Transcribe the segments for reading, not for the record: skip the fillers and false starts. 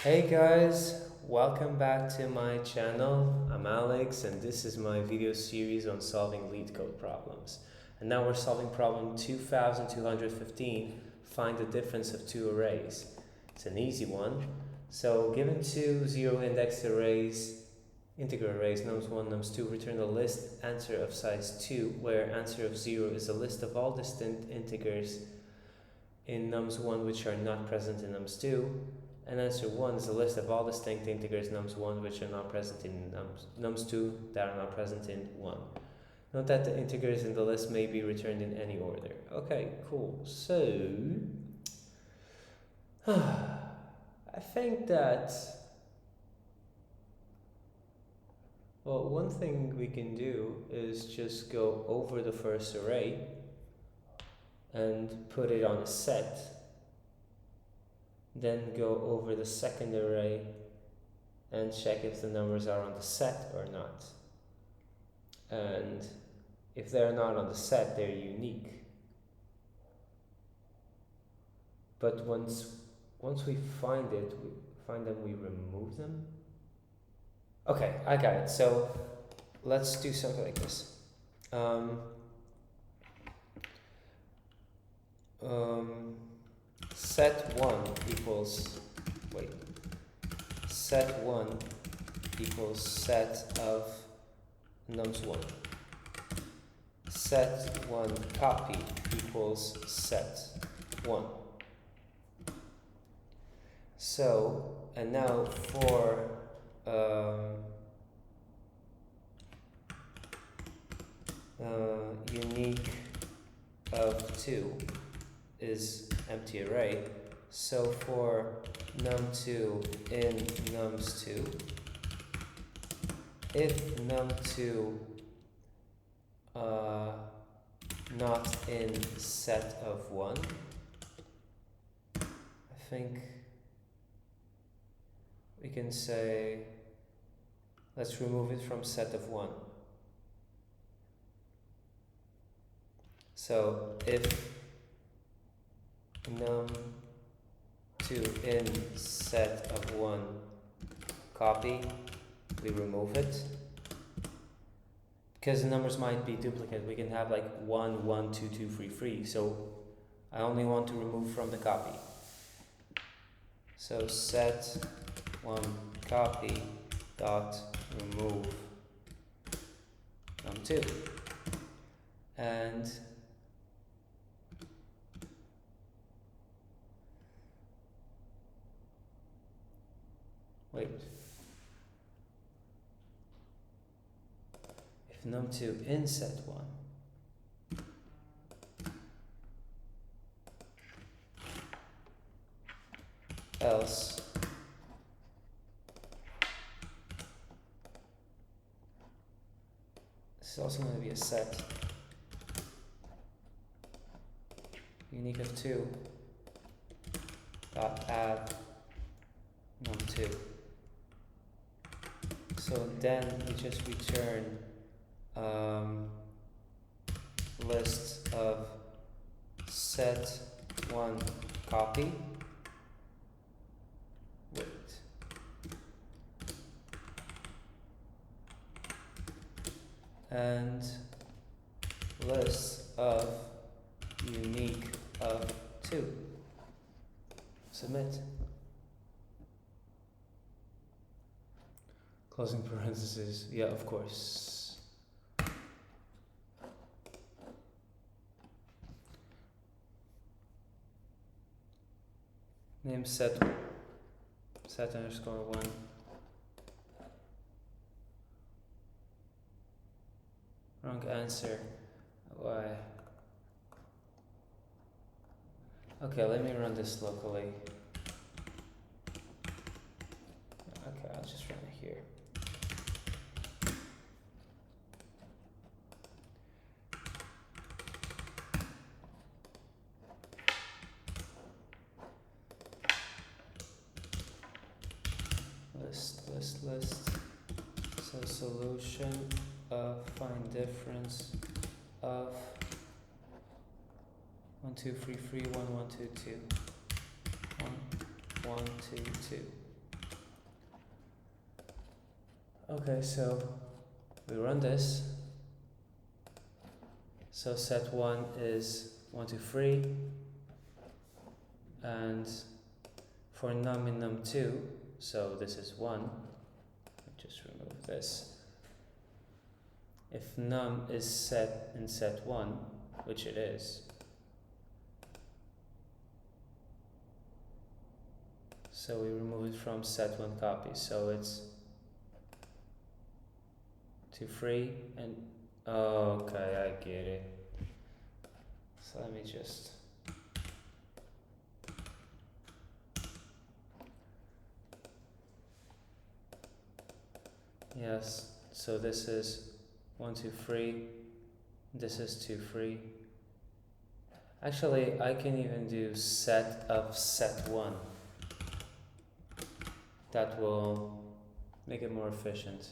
Hey guys, welcome back to my channel. I'm Alex and this is my video series on solving LeetCode problems. And now we're solving problem 2215, find the difference of two arrays. It's an easy one. So given two zero-indexed arrays, integer arrays, nums1, nums2, return a list answer of size 2, where answer of 0 is a list of all distinct integers in nums1 which are not present in nums2. And answer 1 is a list of all distinct integers nums1 which are not present in nums2 that are not present in 1. Note that the integers in the list may be returned in any order. Okay, cool. So, I think that, well, one thing we can do is just go over the first array and put it on a set. Then go over the second array and check if the numbers are on the set or not. And if they're not on the set, they're unique. But once we find them, we remove them. Okay, I got it. So let's do something like this. Set1 equals, set1 equals set of nums1. Set1 copy equals set1. So, and now for unique of 2 is empty array. So for num2 in nums2, if num2 not in set of 1, I think we can say let's remove it from set of 1. So if num2 in set of 1 copy, we remove it. Because the numbers might be duplicate, we can have like 1, 1, 2, 2, 3, 3. So I only want to remove from the copy. So set1 copy dot remove num2. And if num2 in set1 else this is also going to be a set unique of 2 dot add num2. So then we just return list of set1 copy. And list of unique of 2. Submit. Closing parentheses, yeah, of course. Name set underscore 1. Wrong answer. Why? Okay, let me run this locally. Okay, I'll just run it here. List. So solution of find difference of 1, 2, 3, 3, 1, 1, 2, 2. 1, 1, 2, 2. Okay, so we run this. So set1 is 1, 2, 3, and for num in num2, so this is 1, just remove this. If num is set in set1, which it is, so we remove it from set1 copy, so it's 2, 3, and okay, I get it. So let me just yes, so this is 1, 2, 3, this is 2, 3. Actually, I can even do set of set1. That will make it more efficient.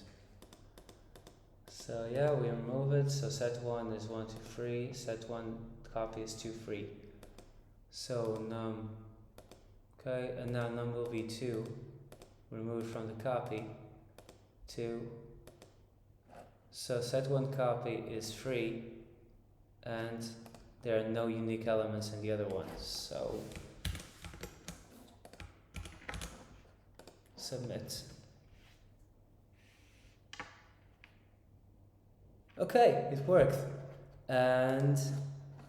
So yeah, we remove it. So set1 is 1, 2, 3. Set1 copy is 2, 3. So num, okay, and now num will be 2. Remove it from the copy. 2. So set1 copy is 3, and there are no unique elements in the other ones. So submit. Okay, it worked. And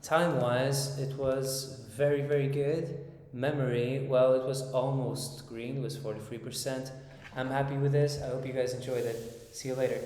time-wise, it was very, very good. Memory, well, it was almost green, it was 43%. I'm happy with this. I hope you guys enjoyed it. See you later.